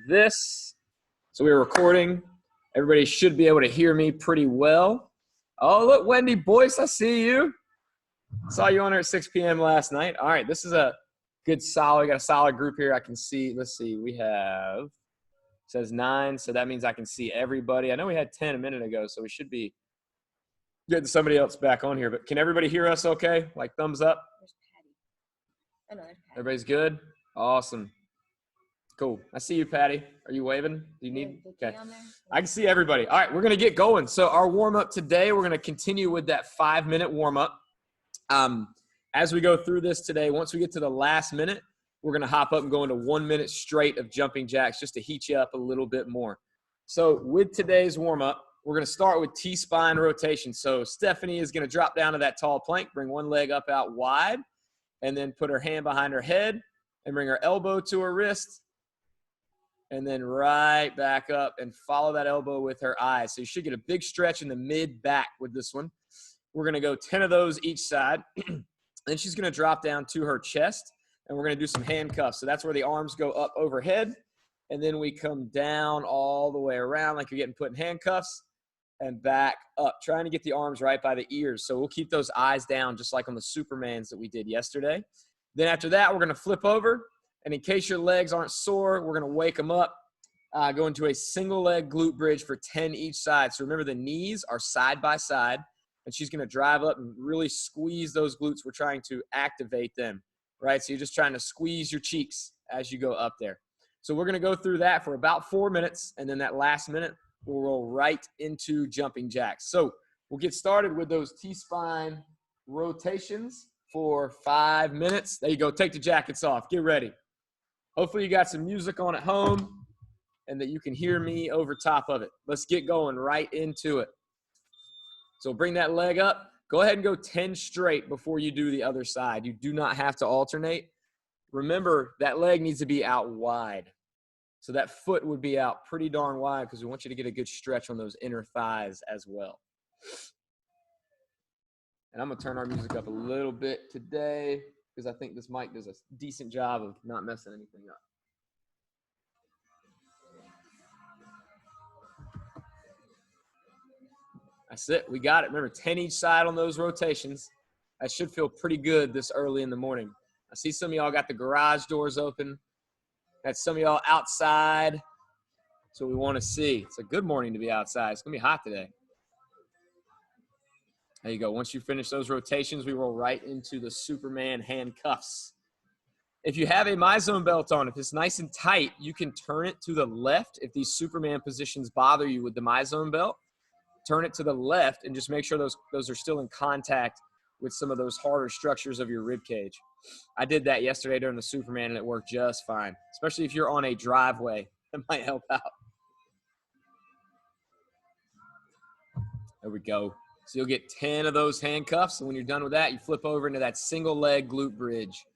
this. So we were recording. Everybody should be able to hear me pretty well. Oh, look, Wendy Boyce, I see you. Saw you on there at 6 p.m. last night. All right, this is a good solid. We got a solid group here. I can see, let's see, we have, it says 9, so that means I can see everybody. I know we had 10 a minute ago, so we should be getting somebody else back on here. But can everybody hear us okay? Like thumbs up? There's Patty. Oh, no, there's Patty. Everybody's good? Awesome. Cool. I see you, Patty. Are you waving? Do you need? Okay. I can see everybody. All right, we're going to get going. So our warm-up today, we're going to continue with that 5-minute warm-up. As we go through this today, once we get to the last minute, we're going to hop up and go into 1 minute straight of jumping jacks just to heat you up a little bit more. So with today's warm-up, we're going to start with T-spine rotation. So Stephanie is going to drop down to that tall plank, bring one leg up out wide, and then put her hand behind her head and bring her elbow to her wrist, and then right back up and follow that elbow with her eyes. So you should get a big stretch in the mid-back with this one. We're going to go 10 of those each side. Then she's going to drop down to her chest, and we're going to do some handcuffs. So that's where the arms go up overhead, and then we come down all the way around like you're getting put in handcuffs and back up, trying to get the arms right by the ears. So we'll keep those eyes down just like on the Supermans that we did yesterday. Then after that, we're going to flip over. And in case your legs aren't sore, we're going to wake them up, go into a single leg glute bridge for 10 each side. So remember, the knees are side by side, and she's going to drive up and really squeeze those glutes. We're trying to activate them, right? So you're just trying to squeeze your cheeks as you go up there. So we're going to go through that for about 4 minutes, and then that last minute, we'll roll right into jumping jacks. So we'll get started with those T-spine rotations for 5 minutes. There you go. Take the jackets off. Get ready. Hopefully you got some music on at home and that you can hear me over top of it. Let's get going right into it. So bring that leg up. Go ahead and go 10 straight before you do the other side. You do not have to alternate. Remember, that leg needs to be out wide. So that foot would be out pretty darn wide because we want you to get a good stretch on those inner thighs as well. And I'm going to turn our music up a little bit today because I think this mic does a decent job of not messing anything up. That's it. We got it. Remember, 10 each side on those rotations. That should feel pretty good this early in the morning. I see some of y'all got the garage doors open. Got some of y'all outside. That's what we want to see. It's a good morning to be outside. It's going to be hot today. There you go. Once you finish those rotations, we roll right into the Superman handcuffs. If you have a MyZone belt on, if it's nice and tight, you can turn it to the left. If these Superman positions bother you with the MyZone belt, turn it to the left and just make sure those are still in contact with some of those harder structures of your rib cage. I did that yesterday during the Superman, and it worked just fine, especially if you're on a driveway. That might help out. There we go. So you'll get 10 of those handcuffs, and when you're done with that, you flip over into that single leg glute bridge.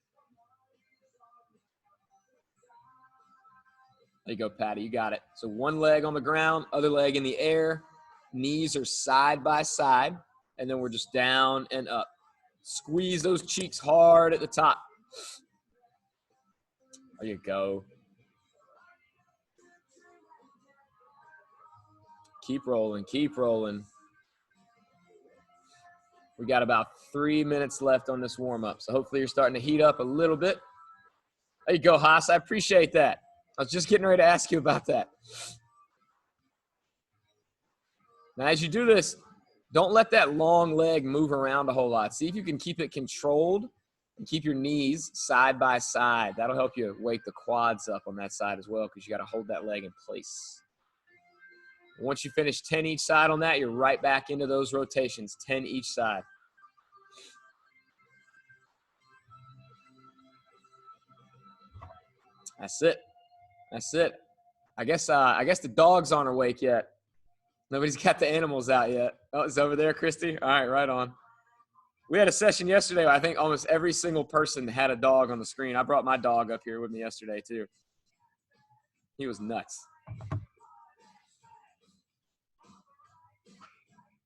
There you go, Patty. You got it. So one leg on the ground, other leg in the air. Knees are side by side, and then we're just down and up. Squeeze those cheeks hard at the top. There you go. Keep rolling, keep rolling. We got about 3 minutes left on this warm-up, so hopefully you're starting to heat up a little bit. There you go, Haas. I appreciate that. I was just getting ready to ask you about that. Now, as you do this, don't let that long leg move around a whole lot. See if you can keep it controlled and keep your knees side by side. That'll help you wake the quads up on that side as well because you got to hold that leg in place. Once you finish 10 each side on that, you're right back into those rotations, 10 each side. That's it. That's it. I guess the dog's aren't awake yet. Nobody's got the animals out yet. Oh, it's over there, Christy? All right, right on. We had a session yesterday where I think almost every single person had a dog on the screen. I brought my dog up here with me yesterday, too. He was nuts.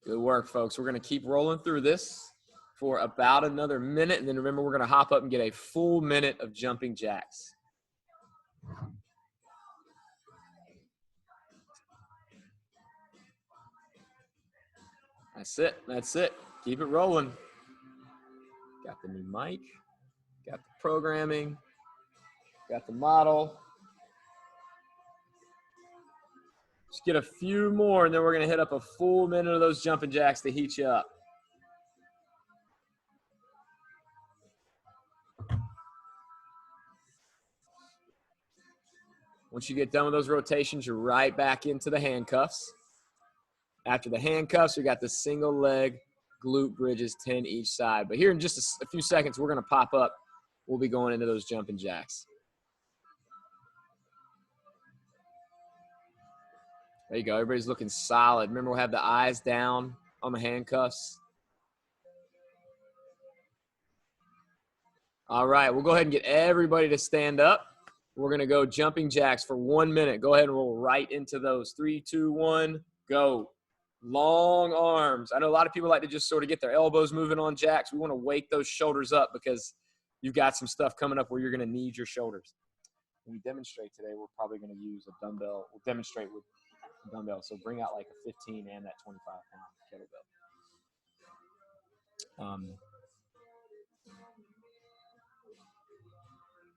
Good work, folks. We're going to keep rolling through this for about another minute. And then remember, we're going to hop up and get a full minute of jumping jacks. That's it. That's it. Keep it rolling. Got the new mic. Got the programming. Got the model. Just get a few more, and then we're going to hit up a full minute of those jumping jacks to heat you up. Once you get done with those rotations, you're right back into the handcuffs. After the handcuffs, we got the single leg glute bridges, 10 each side. But here in just a few seconds, we're going to pop up. We'll be going into those jumping jacks. There you go. Everybody's looking solid. Remember, we'll have the eyes down on the handcuffs. All right, we'll go ahead and get everybody to stand up. We're going to go jumping jacks for 1 minute. Go ahead and roll right into those. 3, 2, 1, go. Long arms. I know a lot of people like to just sort of get their elbows moving on jacks. We want to wake those shoulders up because you've got some stuff coming up where you're going to need your shoulders. When we demonstrate today, we're probably going to use a dumbbell. We'll demonstrate with a dumbbell. So bring out like a 15 and that 25-pound kettlebell.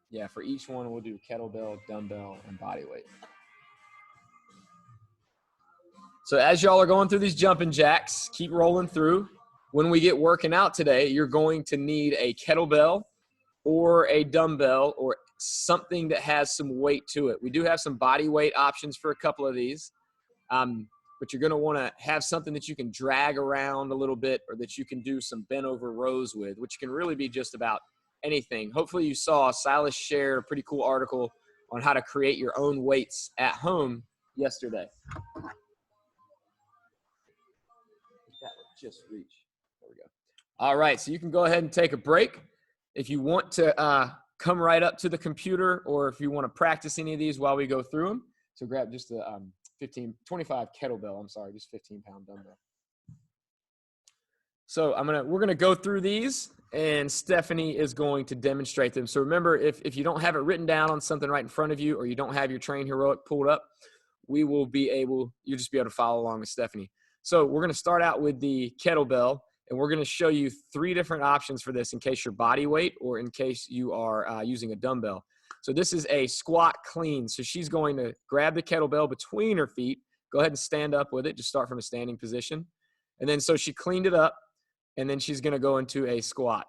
Yeah, for each one, we'll do kettlebell, dumbbell, and body weight. So as y'all are going through these jumping jacks, keep rolling through. When we get working out today, you're going to need a kettlebell or a dumbbell or something that has some weight to it. We do have some body weight options for a couple of these, but you're going to want to have something that you can drag around a little bit or that you can do some bent over rows with, which can really be just about anything. Hopefully you saw Silas share a pretty cool article on how to create your own weights at home yesterday. That would just reach. There we go. All right, so you can go ahead and take a break. If you want to come right up to the computer or if you want to practice any of these while we go through them, so grab just a 25 kettlebell, just 15-pound dumbbell. So we're gonna go through these, and Stephanie is going to demonstrate them. So remember, if you don't have it written down on something right in front of you, or you don't have your Train Heroic pulled up, you'll just be able to follow along with Stephanie. So we're gonna start out with the kettlebell, and we're gonna show you 3 different options for this in case you're body weight or in case you are using a dumbbell. So this is a squat clean. So she's going to grab the kettlebell between her feet, go ahead and stand up with it, just start from a standing position. And then so she cleaned it up, and then she's going to go into a squat.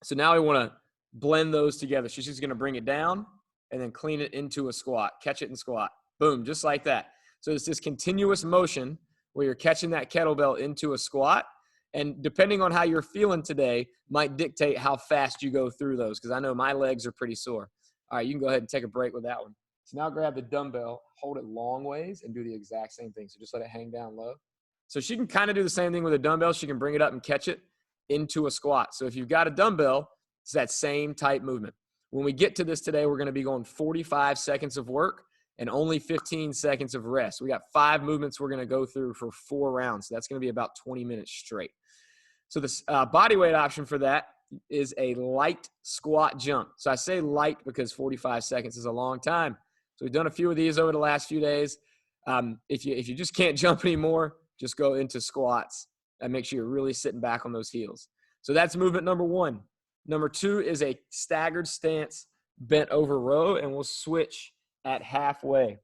So now we want to blend those together. She's just going to bring it down and then clean it into a squat. Catch it and squat. Boom, just like that. So it's this continuous motion where you're catching that kettlebell into a squat. And depending on how you're feeling today might dictate how fast you go through those, because I know my legs are pretty sore. All right, you can go ahead and take a break with that one. So now grab the dumbbell, hold it long ways, and do the exact same thing. So just let it hang down low. So she can kind of do the same thing with a dumbbell. She can bring it up and catch it into a squat. So if you've got a dumbbell, it's that same type movement. When we get to this today, we're going to be going 45 seconds of work and only 15 seconds of rest. We got 5 movements we're going to go through for 4 rounds. So that's going to be about 20 minutes straight. So this body weight option for that is a light squat jump. So I say light because 45 seconds is a long time. So we've done a few of these over the last few days. If you just can't jump anymore, just go into squats and make sure you're really sitting back on those heels. So that's movement number 1. Number 2 is a staggered stance bent over row, and we'll switch at halfway.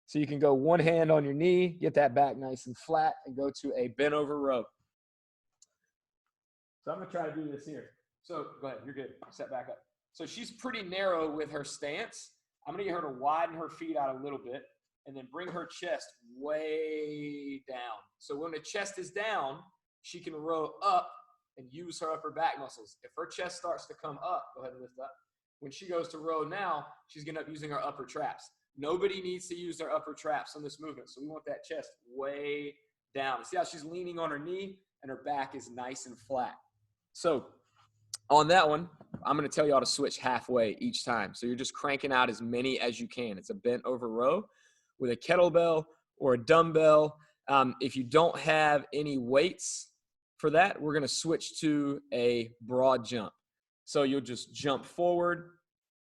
So you can go one hand on your knee, get that back nice and flat, and go to a bent over row. So I'm going to try to do this here. So go ahead. You're good. Set back up. So she's pretty narrow with her stance. I'm going to get her to widen her feet out a little bit and then bring her chest way down. So when the chest is down, she can row up and use her upper back muscles. If her chest starts to come up, go ahead and lift up. When she goes to row now, she's going to end up using her upper traps. Nobody needs to use their upper traps on this movement. So we want that chest way down. See how she's leaning on her knee and her back is nice and flat. So on that one, I'm going to tell y'all to switch halfway each time. So you're just cranking out as many as you can. It's a bent over row with a kettlebell or a dumbbell. If you don't have any weights for that, we're going to switch to a broad jump. So you'll just jump forward,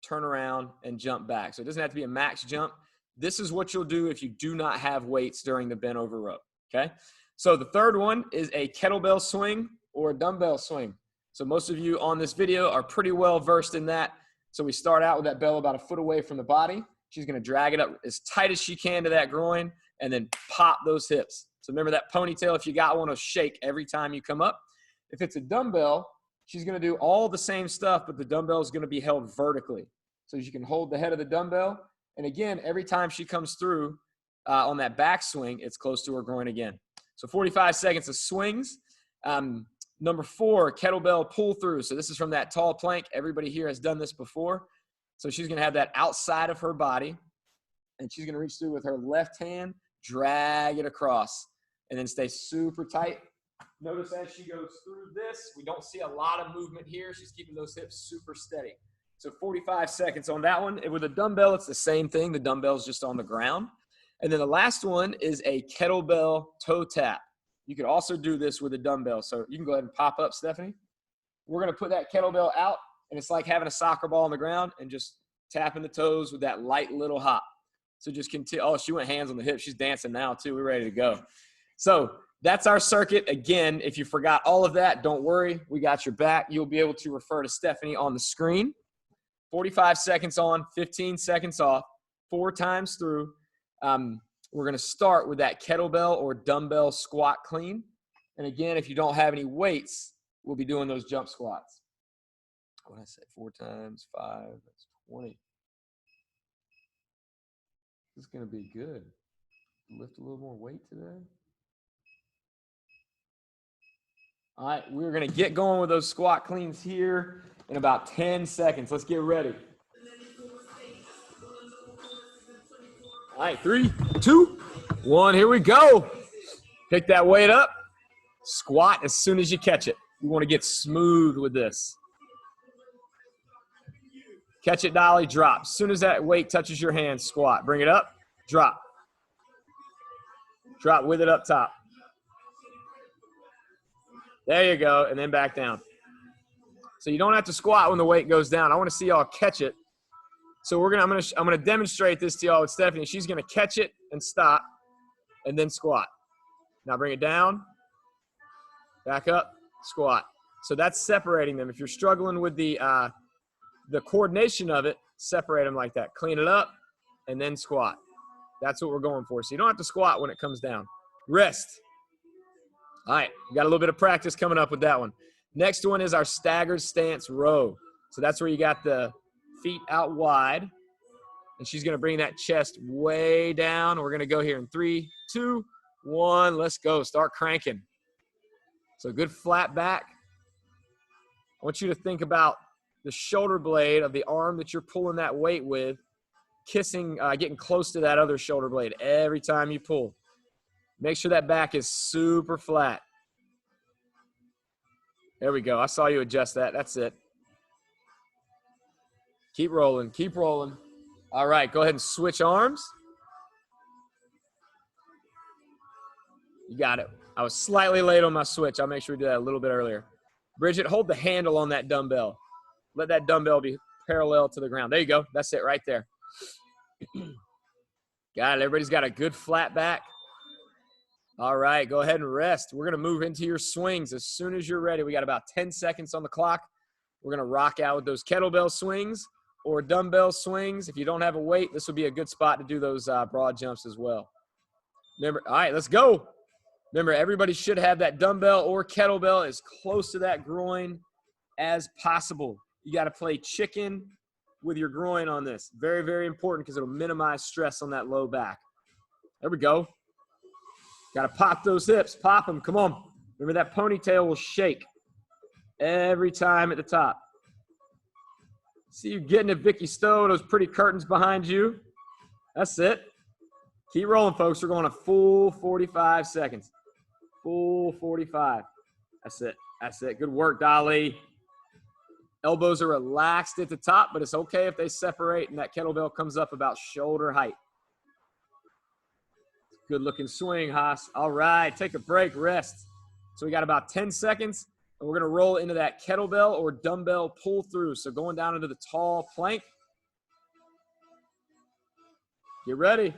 turn around, and jump back. So it doesn't have to be a max jump. This is what you'll do if you do not have weights during the bent over row, okay? So the third one is a kettlebell swing or a dumbbell swing. So most of you on this video are pretty well versed in that. So we start out with that bell about a foot away from the body. She's gonna drag it up as tight as she can to that groin and then pop those hips. So remember that ponytail, if you got one, will shake every time you come up. If it's a dumbbell, she's gonna do all the same stuff, but the dumbbell is gonna be held vertically. So you can hold the head of the dumbbell. And again, every time she comes through on that back swing, it's close to her groin again. So 45 seconds of swings. Number 4, kettlebell pull through. So this is from that tall plank. Everybody here has done this before. So she's gonna have that outside of her body, and she's gonna reach through with her left hand, drag it across, and then stay super tight. Notice as she goes through this, we don't see a lot of movement here. She's keeping those hips super steady. So 45 seconds on that one. And with a dumbbell, it's the same thing. The dumbbell's just on the ground. And then the last one is a kettlebell toe tap. You could also do this with a dumbbell. So you can go ahead and pop up, Stephanie. We're gonna put that kettlebell out, and it's like having a soccer ball on the ground and just tapping the toes with that light little hop. So just continue. Oh, she went hands on the hips. She's dancing now too. We're ready to go. So that's our circuit. Again, if you forgot all of that, don't worry. We got your back. You'll be able to refer to Stephanie on the screen. 45 seconds on, 15 seconds off, 4 times through. We're going to start with that kettlebell or dumbbell squat clean. And again, if you don't have any weights, we'll be doing those jump squats. What did I say? 4 times 5, that's 20. This is going to be good. Lift a little more weight today. All right, we're going to get going with those squat cleans here in about 10 seconds. Let's get ready. All right, 3, 2, 1, here we go. Pick that weight up. Squat as soon as you catch it. You want to get smooth with this. Catch it, dolly, drop. As soon as that weight touches your hand, squat. Bring it up, drop. Drop with it up top. There you go, and then back down. So you don't have to squat when the weight goes down. I want to see y'all catch it. So I'm gonna demonstrate this to y'all with Stephanie. She's gonna catch it and stop, and then squat. Now bring it down, back up, squat. So that's separating them. If you're struggling with the coordination of it, separate them like that. Clean it up, and then squat. That's what we're going for. So you don't have to squat when it comes down. Rest. All right, we got a little bit of practice coming up with that one. Next one is our staggered stance row. So that's where you got the feet out wide, and she's going to bring that chest way down. We're going to go here in 3, 2, 1. Let's go. Start cranking. So good flat back. I want you to think about the shoulder blade of the arm that you're pulling that weight with, getting close to that other shoulder blade every time you pull. Make sure that back is super flat. There we go. I saw you adjust that. That's it. Keep rolling. Keep rolling. All right. Go ahead and switch arms. You got it. I was slightly late on my switch. I'll make sure we do that a little bit earlier. Bridget, hold the handle on that dumbbell. Let that dumbbell be parallel to the ground. There you go. That's it right there. Got it. Everybody's got a good flat back. All right, go ahead and rest. We're going to move into your swings as soon as you're ready. We got about 10 seconds on the clock. We're going to rock out with those kettlebell swings or dumbbell swings. If you don't have a weight, this would be a good spot to do those broad jumps as well. Remember, all right, let's go. Remember, everybody should have that dumbbell or kettlebell as close to that groin as possible. You got to play chicken with your groin on this. Very, very important because it'll minimize stress on that low back. There we go. Got to pop those hips. Pop them. Come on. Remember that ponytail will shake every time at the top. See you getting it, Vicky Stowe. Those pretty curtains behind you. That's it. Keep rolling, folks. We're going a full 45 seconds. Full 45. That's it. That's it. Good work, Dolly. Elbows are relaxed at the top, but it's okay if they separate and that kettlebell comes up about shoulder height. Good looking swing, Haas. All right, take a break, rest. So we got about 10 seconds, and we're gonna roll into that kettlebell or dumbbell pull through. So going down into the tall plank. Get ready.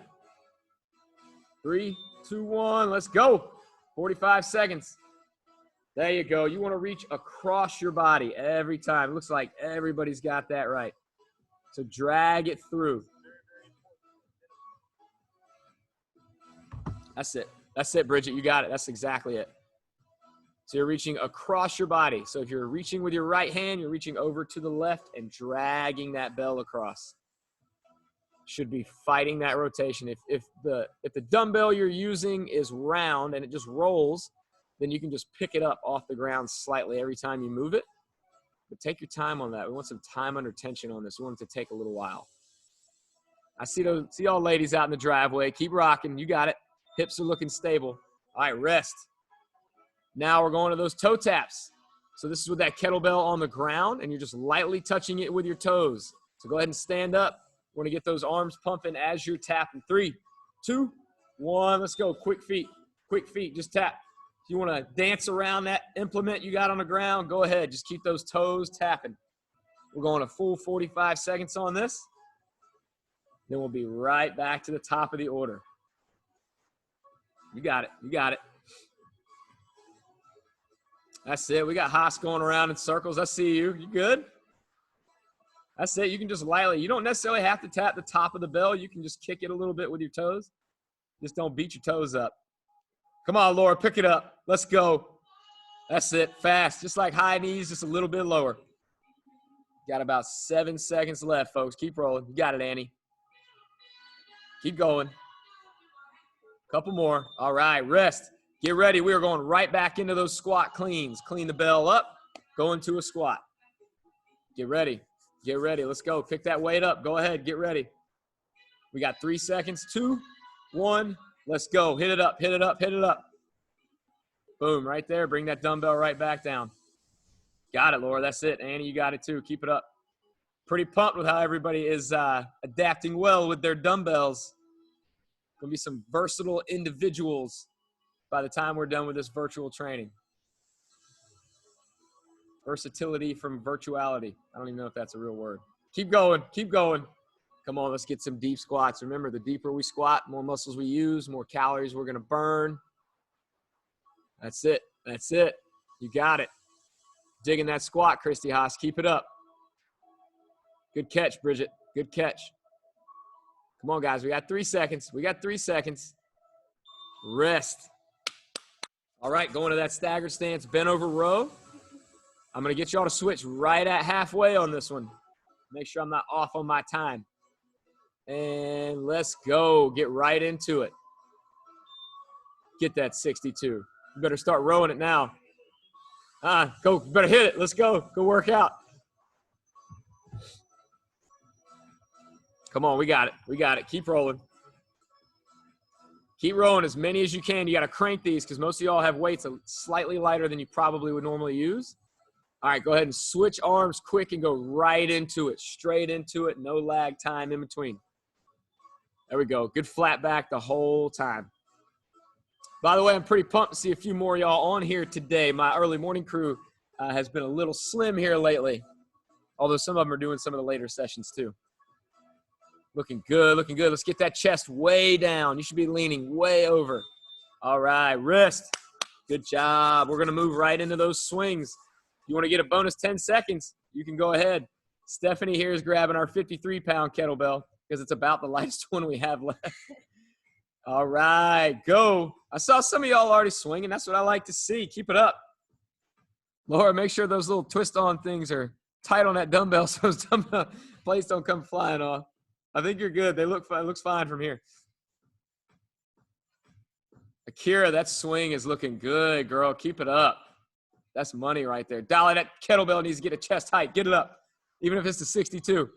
3, 2, 1, let's go. 45 seconds. There you go. You want to reach across your body every time. It looks like everybody's got that right. So drag it through. That's it. That's it, Bridget. You got it. That's exactly it. So you're reaching across your body. So if you're reaching with your right hand, you're reaching over to the left and dragging that bell across. Should be fighting that rotation. If the dumbbell you're using is round and it just rolls, then you can just pick it up off the ground slightly every time you move it. But take your time on that. We want some time under tension on this. We want it to take a little while. I see y'all ladies out in the driveway. Keep rocking. You got it. Hips are looking stable. All right, rest. Now we're going to those toe taps. So this is with that kettlebell on the ground, and you're just lightly touching it with your toes. So go ahead and stand up. We want to get those arms pumping as you're tapping. 3, 2, 1. Let's go. Quick feet. Quick feet. Just tap. If you want to dance around that implement you got on the ground, go ahead. Just keep those toes tapping. We're going a full 45 seconds on this. Then we'll be right back to the top of the order. You got it. You got it. That's it. We got Haas going around in circles. I see you. You good? That's it. You can just lightly. You don't necessarily have to tap the top of the bell. You can just kick it a little bit with your toes. Just don't beat your toes up. Come on, Laura. Pick it up. Let's go. That's it. Fast. Just like high knees, just a little bit lower. Got about 7 seconds left, folks. Keep rolling. You got it, Annie. Keep going. Couple more. All right. Rest. Get ready. We are going right back into those squat cleans. Clean the bell up. Go into a squat. Get ready. Get ready. Let's go. Pick that weight up. Go ahead. Get ready. We got 3 seconds. 2, 1. Let's go. Hit it up. Hit it up. Hit it up. Boom. Right there. Bring that dumbbell right back down. Got it, Laura. That's it. Annie, you got it too. Keep it up. Pretty pumped with how everybody is adapting well with their dumbbells. Going to be some versatile individuals by the time we're done with this virtual training. Versatility from virtuality. I don't even know if that's a real word. Keep going. Keep going. Come on, let's get some deep squats. Remember, the deeper we squat, more muscles we use, more calories we're going to burn. That's it. That's it. You got it. Digging that squat, Christy Haas. Keep it up. Good catch, Bridget. Good catch. Come on, guys. We got 3 seconds. We got 3 seconds. Rest. All right, going to that staggered stance, bent over row. I'm going to get y'all to switch right at halfway on this one. Make sure I'm not off on my time. And let's go. Get right into it. Get that 62. You better start rowing it now. Go. Better hit it. Let's go. Go work out. Come on. We got it. We got it. Keep rolling. Keep rolling as many as you can. You got to crank these because most of y'all have weights slightly lighter than you probably would normally use. All right, go ahead and switch arms quick and go right into it, straight into it, no lag time in between. There we go. Good flat back the whole time. By the way, I'm pretty pumped to see a few more of y'all on here today. My early morning crew has been a little slim here lately, although some of them are doing some of the later sessions too. Looking good, looking good. Let's get that chest way down. You should be leaning way over. All right, wrist. Good job. We're going to move right into those swings. If you want to get a bonus 10 seconds, you can go ahead. Stephanie here is grabbing our 53-pound kettlebell because it's about the lightest one we have left. All right, go. I saw some of y'all already swinging. That's what I like to see. Keep it up. Laura, make sure those little twist-on things are tight on that dumbbell so those dumbbell plates don't come flying off. I think you're good. It looks fine from here. Akira, that swing is looking good, girl. Keep it up. That's money right there. Dolly, that kettlebell needs to get a chest height. Get it up, even if it's the 62.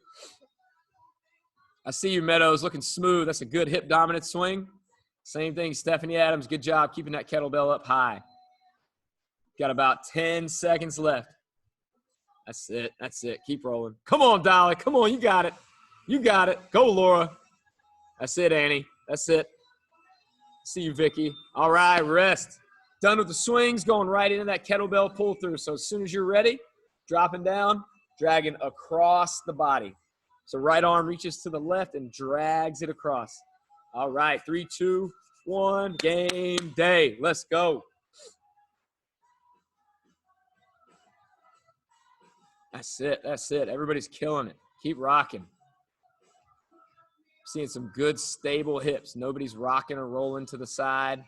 I see you, Meadows, looking smooth. That's a good hip dominant swing. Same thing, Stephanie Adams. Good job keeping that kettlebell up high. Got about 10 seconds left. That's it. That's it. Keep rolling. Come on, Dolly. Come on. You got it. You got it. Go, Laura. That's it, Annie. That's it. See you, Vicky. All right, rest. Done with the swings, going right into that kettlebell pull through. So as soon as you're ready, dropping down, dragging across the body. So right arm reaches to the left and drags it across. All right, 3, 2, 1, game day. Let's go. That's it. That's it. Everybody's killing it. Keep rocking. Seeing some good, stable hips. Nobody's rocking or rolling to the side.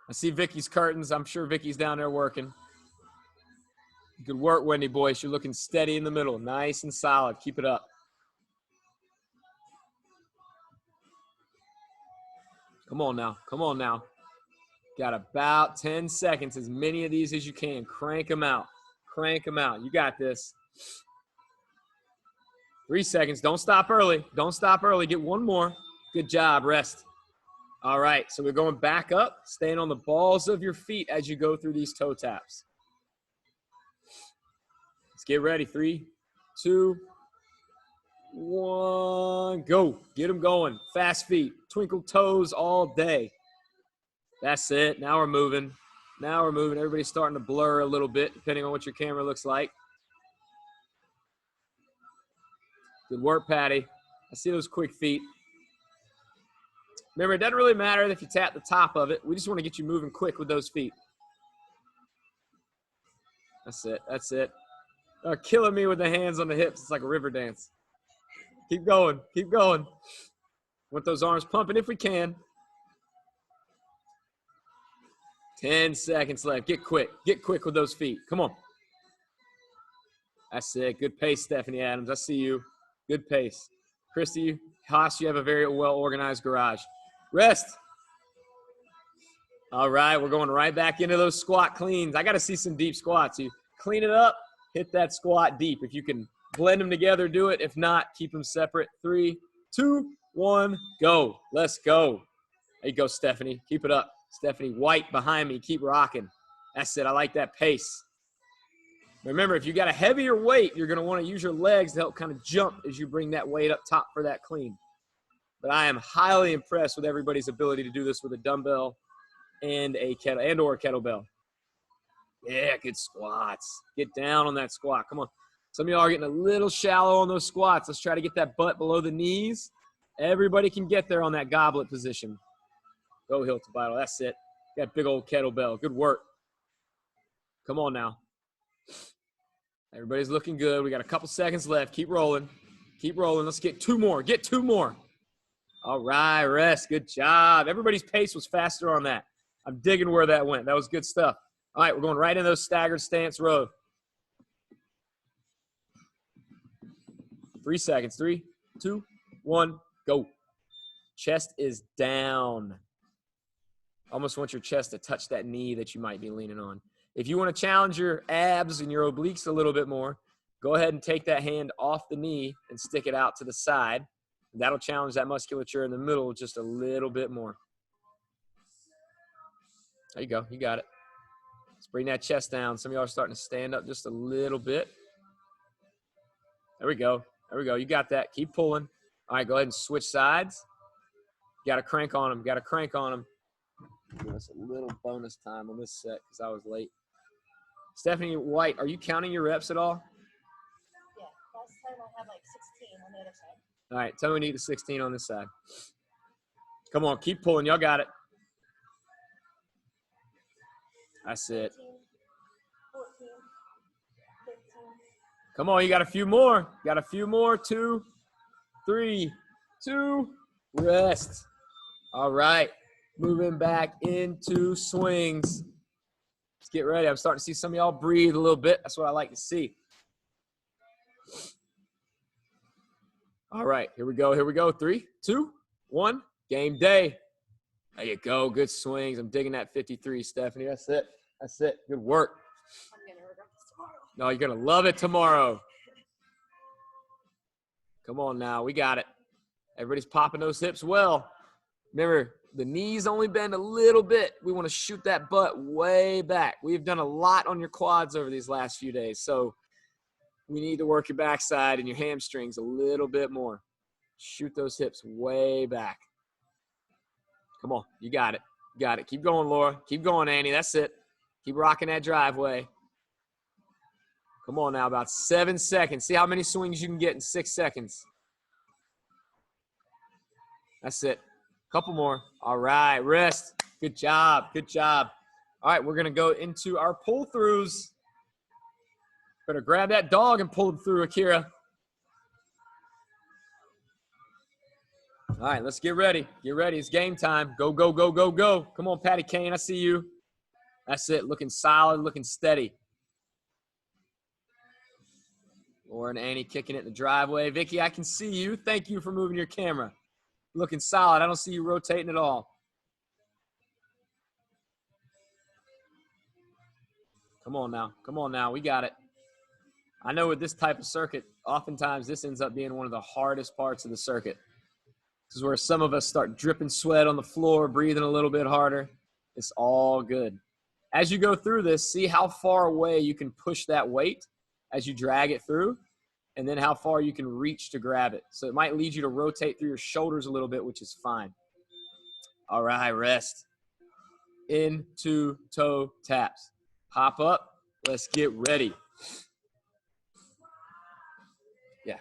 I see Vicky's curtains. I'm sure Vicky's down there working. Good work, Wendy Boyce. You're looking steady in the middle. Nice and solid. Keep it up. Come on now. Come on now. Got about 10 seconds. As many of these as you can. Crank them out. Crank them out. You got this. 3 seconds. Don't stop early. Don't stop early. Get one more. Good job. Rest. All right. So we're going back up. Staying on the balls of your feet as you go through these toe taps. Let's get ready. 3, 2, 1. Go. Get them going. Fast feet. Twinkle toes all day. That's it. Now we're moving. Now we're moving. Everybody's starting to blur a little bit, depending on what your camera looks like. Good work, Patty. I see those quick feet. Remember, it doesn't really matter if you tap the top of it. We just want to get you moving quick with those feet. That's it. That's it. They're killing me with the hands on the hips. It's like a river dance. Keep going. Keep going. Want those arms pumping if we can. 10 seconds left. Get quick. Get quick with those feet. Come on. That's it. Good pace, Stephanie Adams. I see you. Good pace. Christy Haas, you have a very well-organized garage. Rest. All right, we're going right back into those squat cleans. I got to see some deep squats. You clean it up, hit that squat deep. If you can blend them together, do it. If not, keep them separate. 3, 2, 1, go. Let's go. There you go, Stephanie. Keep it up. Stephanie White behind me. Keep rocking. That's it. I like that pace. Remember, if you got a heavier weight, you're going to want to use your legs to help kind of jump as you bring that weight up top for that clean. But I am highly impressed with everybody's ability to do this with a dumbbell and a kettlebell. Yeah, good squats. Get down on that squat. Come on. Some of y'all are getting a little shallow on those squats. Let's try to get that butt below the knees. Everybody can get there on that goblet position. Go heel to vital. That's it. That big old kettlebell. Good work. Come on now. Everybody's looking good. We got a couple seconds left. Keep rolling. Keep rolling. Let's get 2 more. Get 2 more. All right, rest. Good job. Everybody's pace was faster on that. I'm digging where that went. That was good stuff. All right, we're going right into those staggered stance row. 3 seconds. 3, 2, 1, go. Chest is down. Almost want your chest to touch that knee that you might be leaning on. If you want to challenge your abs and your obliques a little bit more, go ahead and take that hand off the knee and stick it out to the side. That'll challenge that musculature in the middle just a little bit more. There you go. You got it. Let's bring that chest down. Some of y'all are starting to stand up just a little bit. There we go. There we go. You got that. Keep pulling. All right, go ahead and switch sides. You got to crank on them. Got to crank on them. Give us a little bonus time on this set because I was late. Stephanie White, are you counting your reps at all? Yeah, last time I had like 16 on the other side. All right, tell me we need the 16 on this side. Come on, keep pulling. Y'all got it. That's it. 15, 14, 15. Come on, you got a few more. Got a few more. 2, 3, 2, rest. All right, moving back into swings. Let's get ready. I'm starting to see some of y'all breathe a little bit. That's what I like to see. All right, here we go. Here we go. 3, 2, 1. Game day. There you go. Good swings. I'm digging that 53, Stephanie. That's it. That's it. Good work. I'm going to regret this tomorrow. No, you're going to love it tomorrow. Come on now. We got it. Everybody's popping those hips well. Remember, the knees only bend a little bit. We want to shoot that butt way back. We've done a lot on your quads over these last few days, so we need to work your backside and your hamstrings a little bit more. Shoot those hips way back. Come on. You got it. You got it. Keep going, Laura. Keep going, Annie. That's it. Keep rocking that driveway. Come on now. About 7 seconds. See how many swings you can get in 6 seconds. That's it. Couple more. All right, rest. Good job. Good job. All right, we're going to go into our pull-throughs. Better grab that dog and pull him through, Akira. All right, let's get ready. Get ready. It's game time. Go, go, go, go, go. Come on, Patty Kane. I see you. That's it. Looking solid, looking steady. Lauren and Annie kicking it in the driveway. Vicky, I can see you. Thank you for moving your camera. Looking solid. I don't see you rotating at all. Come on now. Come on now. We got it. I know with this type of circuit, oftentimes this ends up being one of the hardest parts of the circuit. This is where some of us start dripping sweat on the floor, breathing a little bit harder. It's all good. As you go through this, see how far away you can push that weight as you drag it through, and then how far you can reach to grab it. So it might lead you to rotate through your shoulders a little bit, which is fine. All right, rest. Into toe taps. Hop up. Let's get ready. Yeah.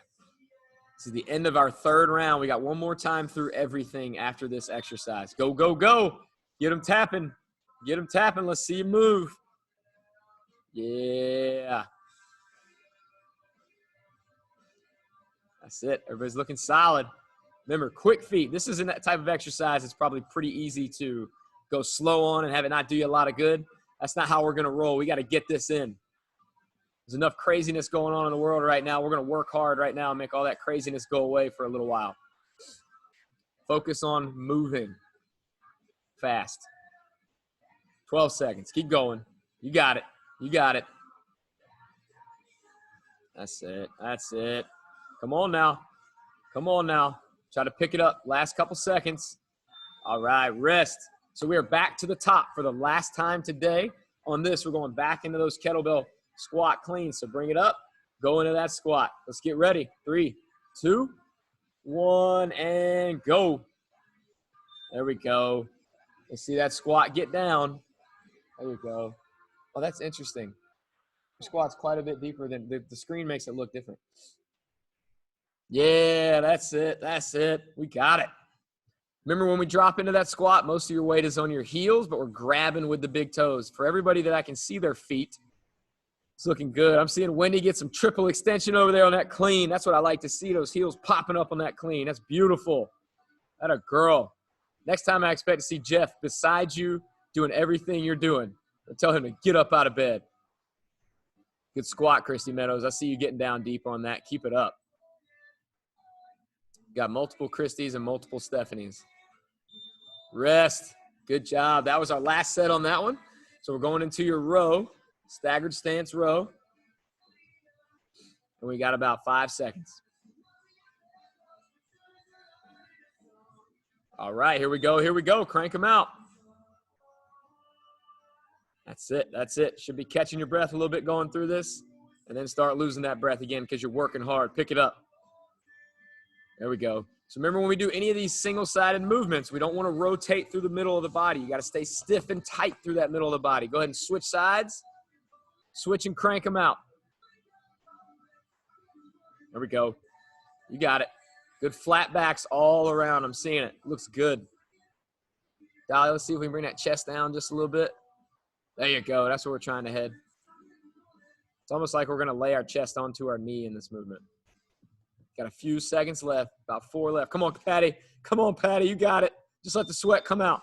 This is the end of our third round. We got one more time through everything after this exercise. Go, go, go. Get them tapping. Get them tapping. Let's see you move. Yeah. That's it. Everybody's looking solid. Remember, quick feet. This isn't that type of exercise. It's probably pretty easy to go slow on and have it not do you a lot of good. That's not how we're going to roll. We got to get this in. There's enough craziness going on in the world right now. We're going to work hard right now and make all that craziness go away for a little while. Focus on moving fast. 12 seconds. Keep going. You got it. You got it. That's it. That's it. Come on now. Come on now. Try to pick it up. Last couple seconds. All right, rest. So we are back to the top for the last time today. On this, we're going back into those kettlebell squat cleans. So bring it up. Go into that squat. Let's get ready. 3, 2, 1, and go. There we go. Let's see that squat get down. There we go. Oh, that's interesting. The squat's quite a bit deeper than the screen makes it look different. Yeah, that's it. That's it. We got it. Remember when we drop into that squat, most of your weight is on your heels, but we're grabbing with the big toes. For everybody that I can see their feet, it's looking good. I'm seeing Wendy get some triple extension over there on that clean. That's what I like to see, those heels popping up on that clean. That's beautiful. That a girl. Next time I expect to see Jeff beside you doing everything you're doing. And tell him to get up out of bed. Good squat, Christy Meadows. I see you getting down deep on that. Keep it up. Got multiple Christies and multiple Stephanies. Rest. Good job. That was our last set on that one. So we're going into your row, staggered stance row. And we got about 5 seconds. All right, here we go. Here we go. Crank them out. That's it. That's it. Should be catching your breath a little bit going through this, and then start losing that breath again because you're working hard. Pick it up. There we go. So remember, when we do any of these single-sided movements, we don't want to rotate through the middle of the body. You got to stay stiff and tight through that middle of the body. Go ahead and switch sides. Switch and crank them out. There we go. You got it. Good flat backs all around. I'm seeing it. Looks good. Dolly, let's see if we can bring that chest down just a little bit. There you go. That's where we're trying to head. It's almost like we're going to lay our chest onto our knee in this movement. Got a few seconds left, about 4 left. Come on, Patty. Come on, Patty. You got it. Just let the sweat come out.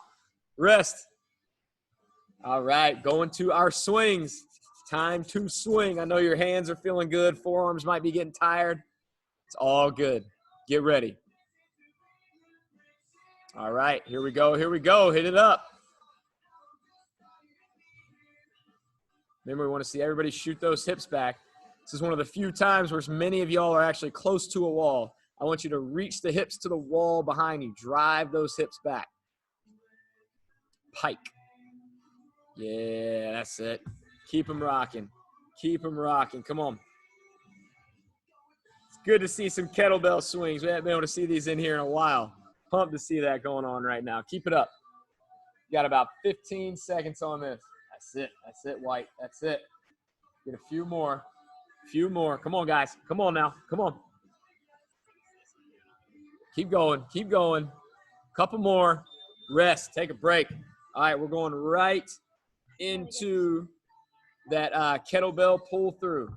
Rest. All right, going to our swings. Time to swing. I know your hands are feeling good. Forearms might be getting tired. It's all good. Get ready. All right, here we go. Here we go. Hit it up. Remember, we want to see everybody shoot those hips back. This is one of the few times where many of y'all are actually close to a wall. I want you to reach the hips to the wall behind you. Drive those hips back. Pike. Yeah, that's it. Keep them rocking. Keep them rocking. Come on. It's good to see some kettlebell swings. We haven't been able to see these in here in a while. Pumped to see that going on right now. Keep it up. You got about 15 seconds on this. That's it. That's it, White. That's it. Get a few more. Few more. Come on, guys. Come on now. Come on. Keep going. Keep going. Couple more. Rest. Take a break. All right, we're going right into that kettlebell pull through.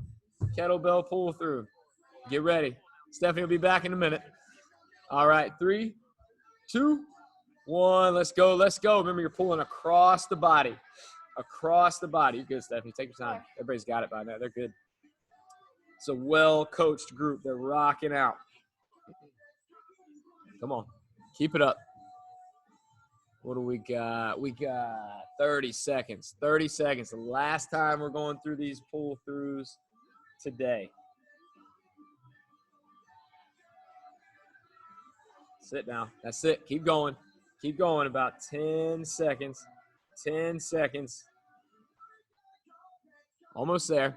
Kettlebell pull through. Get ready. Stephanie will be back in a minute. All right, 3, 2, 1. Let's go. Let's go. Remember, you're pulling across the body. Across the body. You're good, Stephanie. Take your time. Everybody's got it by now. They're good. It's a well-coached group. They're rocking out. Come on. Keep it up. What do we got? We got 30 seconds. 30 seconds. The last time we're going through these pull-throughs today. Sit now. That's it. Keep going. Keep going. About 10 seconds. 10 seconds. Almost there.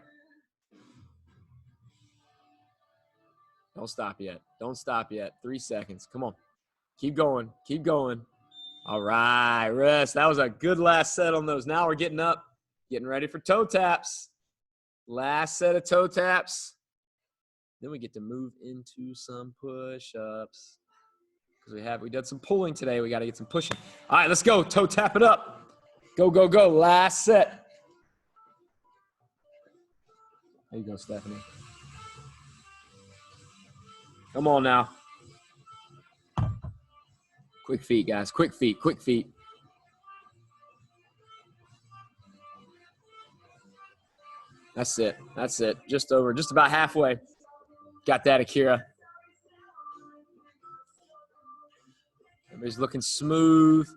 Don't stop yet. Don't stop yet. 3 seconds. Come on. Keep going. Keep going. All right. Rest. That was a good last set on those. Now we're getting up. Getting ready for toe taps. Last set of toe taps. Then we get to move into some push-ups. Because we did some pulling today. We got to get some pushing. All right, let's go. Toe tap it up. Go, go, go. Last set. There you go, Stephanie. Come on now. Quick feet, guys. Quick feet. Quick feet. That's it. That's it. Just over. Just about halfway. Got that, Akira. Everybody's looking smooth.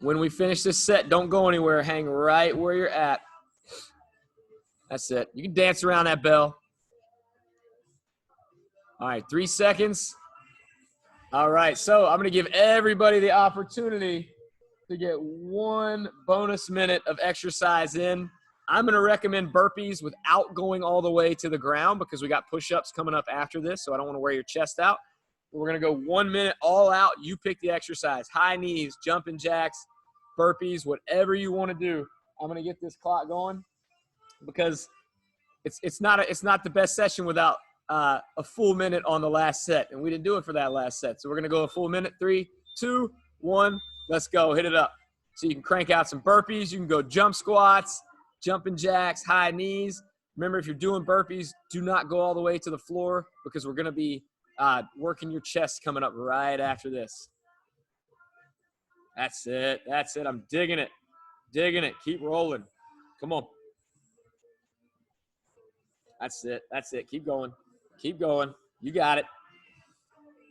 When we finish this set, don't go anywhere. Hang right where you're at. That's it. You can dance around that bell. All right, 3 seconds. All right, so I'm going to give everybody the opportunity to get 1 bonus minute of exercise in. I'm going to recommend burpees without going all the way to the ground because we got push-ups coming up after this, so I don't want to wear your chest out. We're going to go 1 minute all out. You pick the exercise. High knees, jumping jacks, burpees, whatever you want to do. I'm going to get this clock going because it's not the best session without a full minute on the last set, and we didn't do it for that last set. So we're going to go a full minute. 3, 2, 1. Let's go. Hit it up. So you can crank out some burpees. You can go jump squats, jumping jacks, high knees. Remember, if you're doing burpees, do not go all the way to the floor because we're going to be working your chest coming up right after this. That's it. That's it. I'm digging it. Digging it. Keep rolling. Come on. That's it. That's it. Keep going. Keep going. You got it.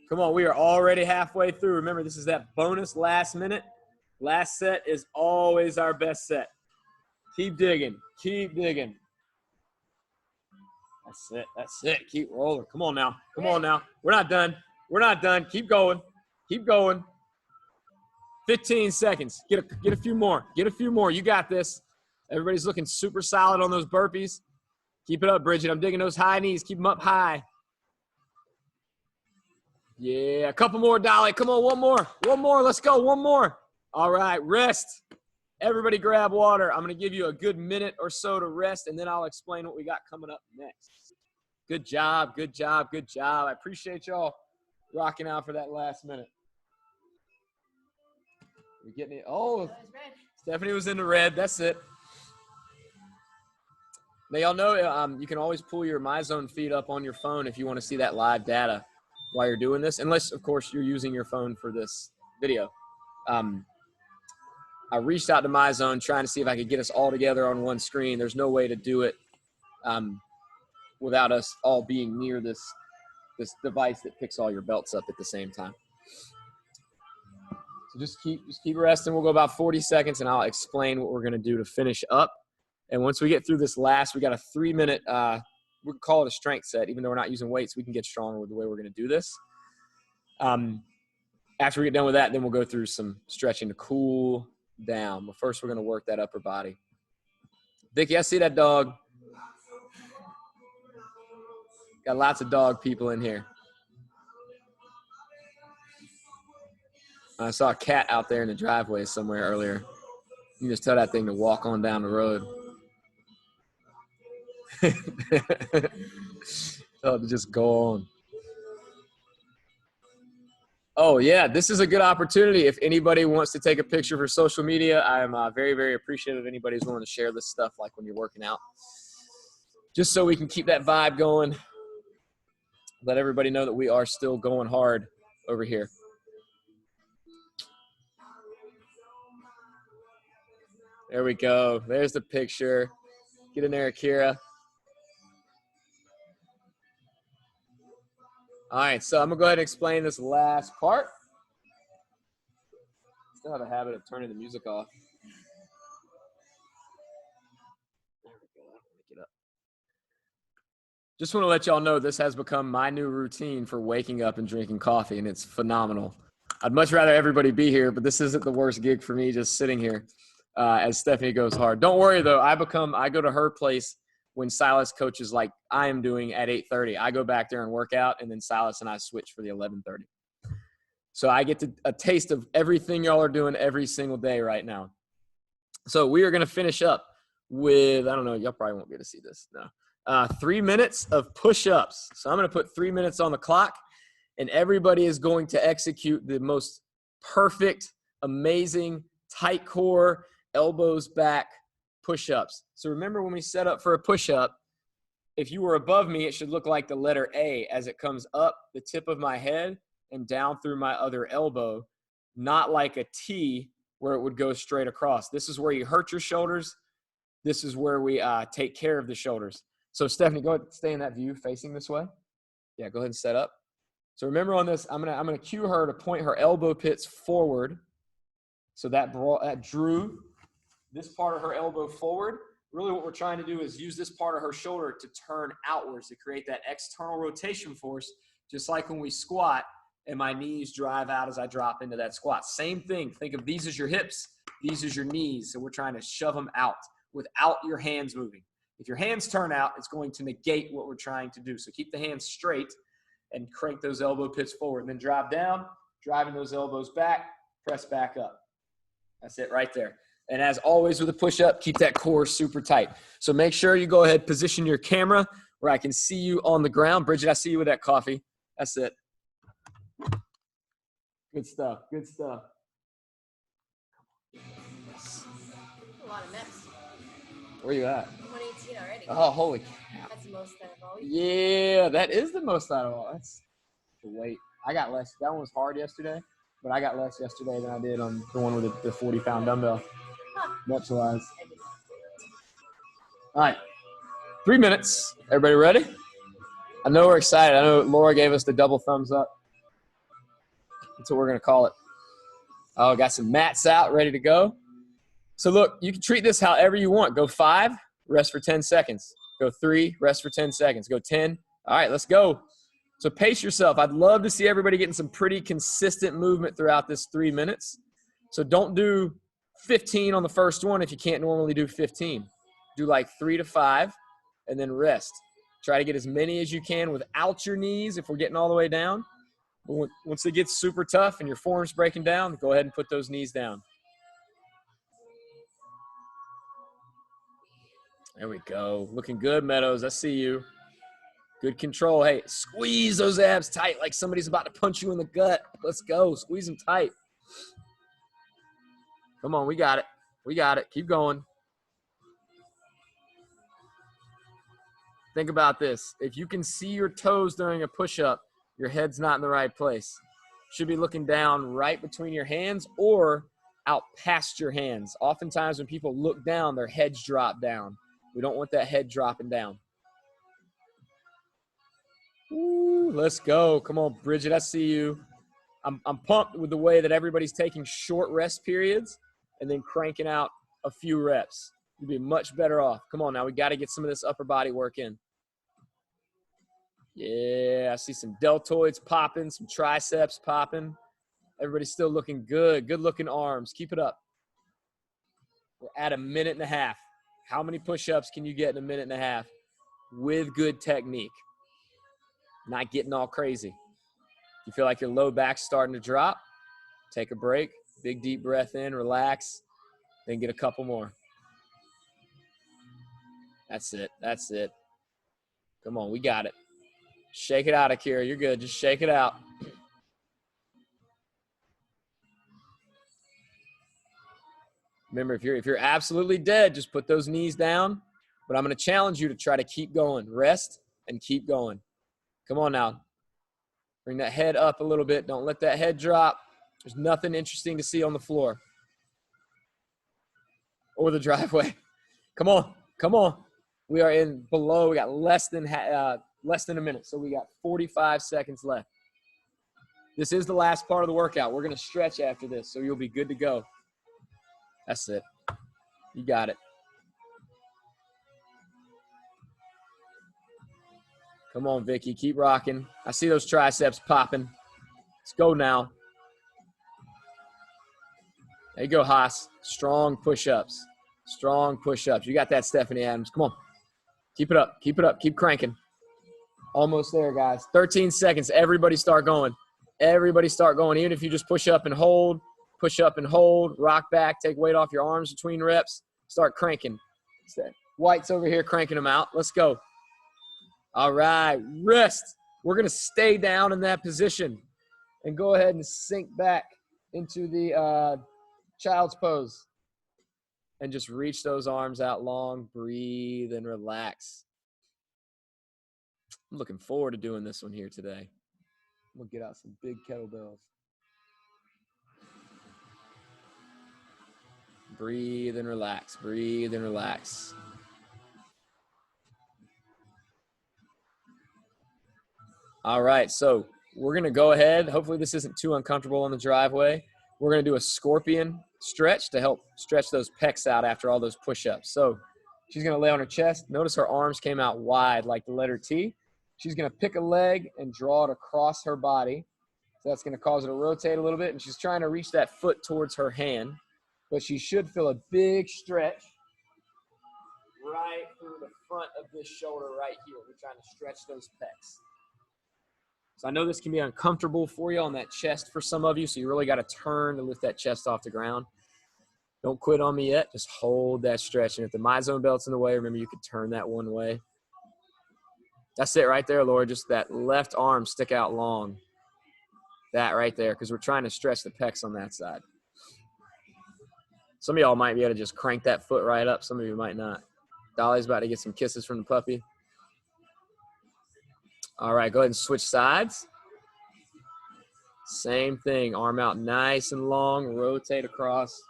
Come on. We are already halfway through. Remember, this is that bonus last minute. Last set is always our best set. Keep digging. Keep digging. That's it. That's it. Keep rolling. Come on now. Come on now. We're not done. We're not done. Keep going. Keep going. 15 seconds. Get a few more. Get a few more. You got this. Everybody's looking super solid on those burpees. Keep it up, Bridget. I'm digging those high knees. Keep them up high. Yeah, a couple more, Dolly. Come on, one more. One more. Let's go. One more. All right, rest. Everybody grab water. I'm going to give you a good minute or so to rest, and then I'll explain what we got coming up next. Good job. Good job. Good job. I appreciate y'all rocking out for that last minute. We're getting it. Oh, Stephanie was in the red. That's it. Now, y'all know you can always pull your MyZone feed up on your phone if you want to see that live data while you're doing this, unless, of course, you're using your phone for this video. I reached out to MyZone trying to see if I could get us all together on one screen. There's no way to do it without us all being near this device that picks all your belts up at the same time. So just keep resting. We'll go about 40 seconds, and I'll explain what we're going to do to finish up. And once we get through this last, we got a 3-minute, we can call it a strength set. Even though we're not using weights, we can get stronger with the way we're going to do this. After we get done with that, then we'll go through some stretching to cool down. But first, we're going to work that upper body. Vicky, I see that dog. Got lots of dog people in here. I saw a cat out there in the driveway somewhere earlier. You can just tell that thing to walk on down the road. Tell it to just go on. Oh, yeah, this is a good opportunity. If anybody wants to take a picture for social media, I'm very, very appreciative if anybody's willing to share this stuff, like when you're working out. Just so we can keep that vibe going. Let everybody know that we are still going hard over here. There we go. There's the picture. Get in there, Akira. All right, so I'm going to go ahead and explain this last part. Still have a habit of turning the music off. There we go. Get up. Just want to let y'all know this has become my new routine for waking up and drinking coffee, and it's phenomenal. I'd much rather everybody be here, but this isn't the worst gig for me just sitting here as Stephanie goes hard. Don't worry, though. I go to her place when Silas coaches like I am doing at 8:30. I go back there and work out, and then Silas and I switch for the 11:30. So I get a taste of everything y'all are doing every single day right now. So we are going to finish up with, I don't know, y'all probably won't be able to see this. No. 3 minutes of push-ups. So I'm going to put 3 minutes on the clock, and everybody is going to execute the most perfect, amazing, tight core, elbows back push-ups. So remember when we set up for a push-up, if you were above me, it should look like the letter A as it comes up the tip of my head and down through my other elbow, not like a T where it would go straight across. This is where you hurt your shoulders. This is where we take care of the shoulders. So Stephanie, go ahead and stay in that view facing this way. Yeah, go ahead and set up. So remember on this, I'm gonna cue her to point her elbow pits forward. So that drew this part of her elbow forward. Really what we're trying to do is use this part of her shoulder to turn outwards to create that external rotation force, just like when we squat and my knees drive out as I drop into that squat. Same thing. Think of these as your hips. These as your knees. So we're trying to shove them out without your hands moving. If your hands turn out, it's going to negate what we're trying to do. So keep the hands straight and crank those elbow pits forward. And then drop down, driving those elbows back, press back up. That's it right there. And as always with a push-up, keep that core super tight. So make sure you go ahead, position your camera where I can see you on the ground. Bridget, I see you with that coffee. That's it. Good stuff. Good stuff. A lot of reps. Where you at? 118 already. Oh, holy cow. That's the most out of all. Yeah, that is the most out of all. That's the weight. I got less. That one was hard yesterday, but I got less yesterday than I did on the one with the 40-pound dumbbell. Much less. All right. 3 minutes. Everybody ready? I know we're excited. I know Laura gave us the double thumbs up. That's what we're going to call it. Oh, got some mats out, ready to go. So look, you can treat this however you want. Go 5, rest for 10 seconds. Go 3, rest for 10 seconds. Go 10. All right, let's go. So pace yourself. I'd love to see everybody getting some pretty consistent movement throughout this 3 minutes. So don't do 15 on the first one if you can't normally do 15. Do like 3 to 5 and then rest. Try to get as many as you can without your knees if we're getting all the way down. But once it gets super tough and your form's breaking down, go ahead and put those knees down. There we go. Looking good, Meadows. I see you. Good control. Hey, squeeze those abs tight like somebody's about to punch you in the gut. Let's go. Squeeze them tight. Come on. We got it. We got it. Keep going. Think about this. If you can see your toes during a push-up, your head's not in the right place. Should be looking down right between your hands or out past your hands. Oftentimes when people look down, their heads drop down. We don't want that head dropping down. Ooh, let's go. Come on, Bridget, I see you. I'm pumped with the way that everybody's taking short rest periods and then cranking out a few reps. You'll be much better off. Come on now, we got to get some of this upper body work in. Yeah, I see some deltoids popping, some triceps popping. Everybody's still looking good. Good-looking arms. Keep it up. We're at 1.5 minutes. How many push-ups can you get in 1.5 minutes with good technique? Not getting all crazy. You feel like your low back's starting to drop, take a break. Big, deep breath in, relax, then get a couple more. That's it. That's it. Come on, we got it. Shake it out, Akira. You're good. Just shake it out. Remember, if you're absolutely dead, just put those knees down. But I'm going to challenge you to try to keep going. Rest and keep going. Come on now. Bring that head up a little bit. Don't let that head drop. There's nothing interesting to see on the floor or the driveway. Come on. Come on. We are in below. We got less than a minute. So we got 45 seconds left. This is the last part of the workout. We're going to stretch after this, so you'll be good to go. That's it. You got it. Come on, Vicky. Keep rocking. I see those triceps popping. Let's go now. There you go, Haas. Strong push-ups. Strong push-ups. You got that, Stephanie Adams. Come on. Keep it up. Keep it up. Keep cranking. Almost there, guys. 13 seconds. Everybody start going. Everybody start going. Even if you just push up and hold, rock back, take weight off your arms between reps, start cranking. White's over here cranking them out. Let's go. All right. Rest. We're going to stay down in that position and go ahead and sink back into the child's pose and just reach those arms out long. Breathe and relax. I'm looking forward to doing this one here today. We'll get out some big kettlebells. Breathe and relax. Breathe and relax. All right, so we're going to go ahead. Hopefully this isn't too uncomfortable on the driveway. We're going to do a scorpion stretch to help stretch those pecs out after all those push-ups. So she's going to lay on her chest. Notice her arms came out wide like the letter T. She's going to pick a leg and draw it across her body. So that's going to cause her to rotate a little bit. And she's trying to reach that foot towards her hand. But she should feel a big stretch right through the front of this shoulder right here. We're trying to stretch those pecs. So I know this can be uncomfortable for you on that chest for some of you. So you really got to turn to lift that chest off the ground. Don't quit on me yet. Just hold that stretch. And if the MyZone belt's in the way, remember you could turn that one way. That's it right there, Laura. Just that left arm stick out long. That right there, because we're trying to stretch the pecs on that side. Some of y'all might be able to just crank that foot right up. Some of you might not. Dolly's about to get some kisses from the puppy. All right, go ahead and switch sides. Same thing. Arm out nice and long. Rotate across.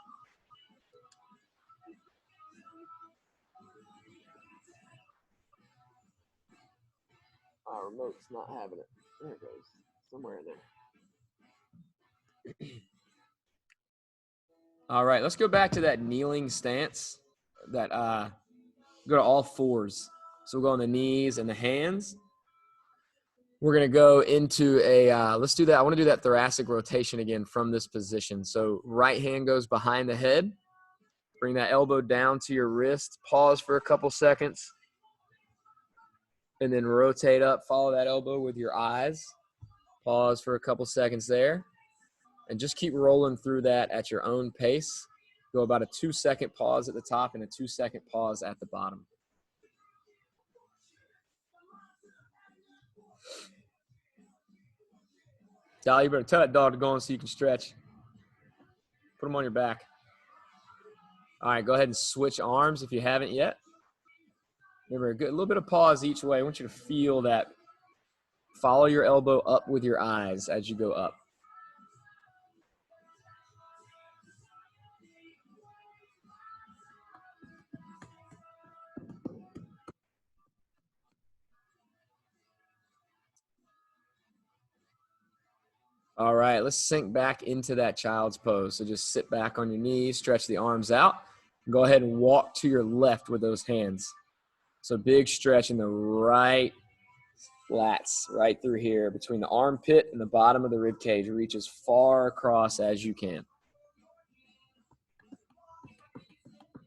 Our remote's not having it. There it goes. Somewhere in there. All right, let's go back to that kneeling stance. That go to all fours. So we'll go on the knees and the hands. We're going to go into a, let's do that. I want to do that thoracic rotation again from this position. So right hand goes behind the head. Bring that elbow down to your wrist. Pause for a couple seconds. And then rotate up. Follow that elbow with your eyes. Pause for a couple seconds there. And just keep rolling through that at your own pace. Go about a 2-second pause at the top and a 2-second pause at the bottom. Dolly, you better tell that dog to go on so you can stretch. Put them on your back. All right, go ahead and switch arms if you haven't yet. Remember, a little bit of pause each way. I want you to feel that. Follow your elbow up with your eyes as you go up. All right, let's sink back into that child's pose. So just sit back on your knees, stretch the arms out. Go ahead and walk to your left with those hands. So big stretch in the right lats, right through here between the armpit and the bottom of the rib cage. Reach as far across as you can.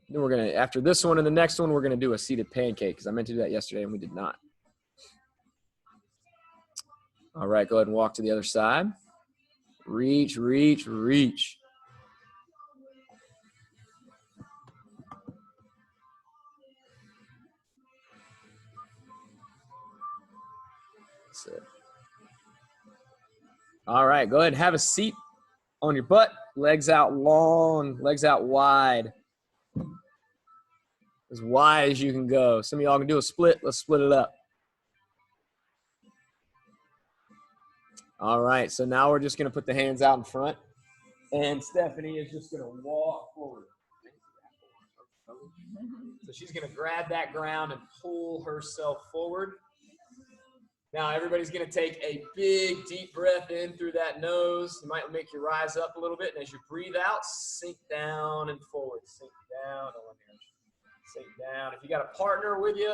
Then we're going to, after this one and the next one, we're going to do a seated pancake because I meant to do that yesterday and we did not. All right, go ahead and walk to the other side. Reach, reach, reach. That's it. All right, go ahead and have a seat on your butt. Legs out long, legs out wide. as wide as you can go. Some of y'all can do a split. Let's split it up. All right, so now we're just going to put the hands out in front. And Stephanie is just going to walk forward. So she's going to grab that ground and pull herself forward. Now everybody's going to take a big, deep breath in through that nose. It might make you rise up a little bit. And as you breathe out, sink down and forward. Sink down. Sink down. If you got a partner with you,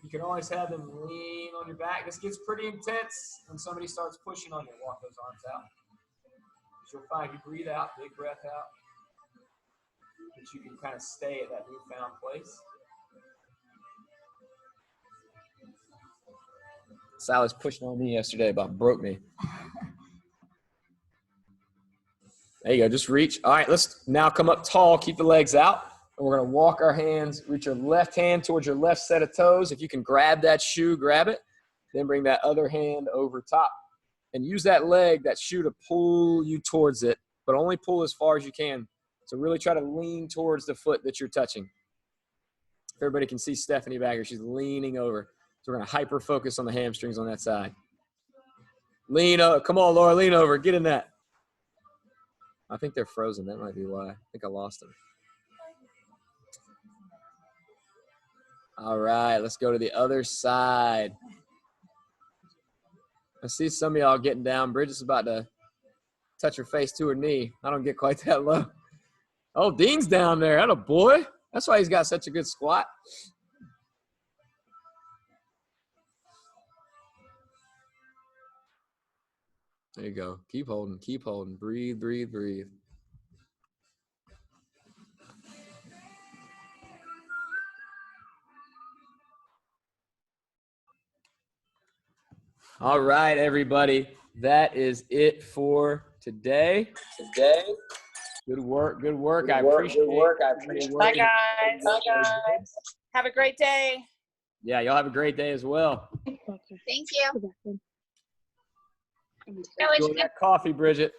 you can always have them lean on your back. This gets pretty intense when somebody starts pushing on you. Walk those arms out. You'll find you breathe out, big breath out, that you can kind of stay at that newfound place. Sally's pushing on me yesterday, about broke me. There you go, just reach. All right, let's now come up tall, keep the legs out. And we're gonna walk our hands, reach your left hand towards your left set of toes. If you can grab that shoe, grab it. Then bring that other hand over top. And use that leg, that shoe, to pull you towards it, but only pull as far as you can. So really try to lean towards the foot that you're touching. If everybody can see Stephanie back here, she's leaning over. So we're gonna hyper focus on the hamstrings on that side. Lean over, come on, Laura, lean over, get in that. I think they're frozen, that might be why. I think I lost them. All right, let's go to the other side. I see some of y'all getting down. Bridget's about to touch her face to her knee. I don't get quite that low. Oh, Dean's down there. Atta boy. That's why he's got such a good squat. There you go. Keep holding. Keep holding. Breathe, breathe, breathe. All right, everybody. That is it for today. Good work. Good work. I appreciate it. Bye, guys. Bye, guys. Have a great day. Yeah, y'all have a great day as well. Thank you. Enjoy that coffee, Bridget.